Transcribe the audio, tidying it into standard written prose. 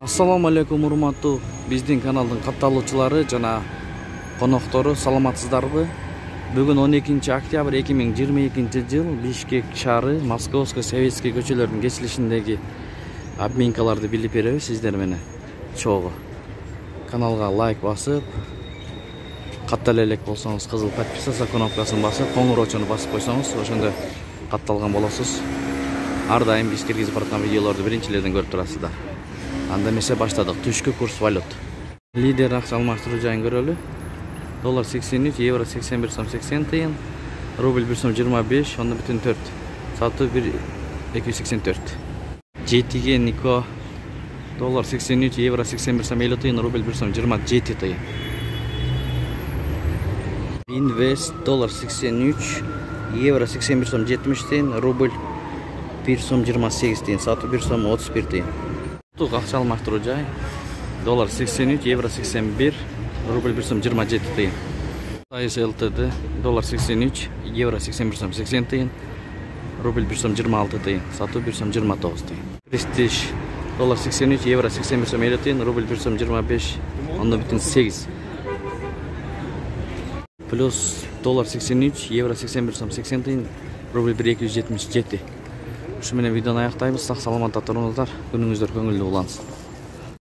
Assalamu alaikum урматтуу биздин каналдын катталуучулары жана коноктору, саламатсыздарбы? Бүгүн 12 октябрь 2022 жыл Бишкек шаары Московский Советский көчөлөрдүн кесилишиндеги обменкаларды билип беребиз сиздер менен. Чогуу. Каналга лайк басып, каттала элек болсоңуз кызыл подписаться кнопкасын басып, коңгуроочуну басып койсоңуз, ошондо катталган болосуз. Ар дайым биз киргизип бараткан видеолорду биринчилерден көрүп турасыздар. Анда эмесе баштадык. Түшкү курс валют. Лидер акча алмаштыруу жайын көрөлү. Доллар 83, евро 81 сом 80 тыйын, рубль 1 сом 25, онда бүтүн 4. Сатуу 284. Жетиге Нико доллар 83, евро 81 сом 50 тыйын, рубль 1 сом 27 тыйын. Инвест доллар 83, евро 81 сом 70 тыйын, рубль 1 сом 28 тыйын, сатуу 1 сом 31 тыйын. Акча алмаштыруу жай доллар 83, евро 81, рубль 1 сом 27 тыйын. Сайыс ЛТД доллар 83, евро 81 сом 80 тыйын, рубль 1 сом 26 тыйын, сатуу 1 сом 29 тыйын. Престиж доллар 83, евро 81 сом 50 тыйын, рубль 1 сом 25, онда бүтүн 8. Плюс доллар 83, евро 81 сом 80 тыйын, рубль 1 277. Ушу менен видеону аяктайбыз. Сак саламатта туруңуздар. Күнүңүздөр көңүлдүү улансын.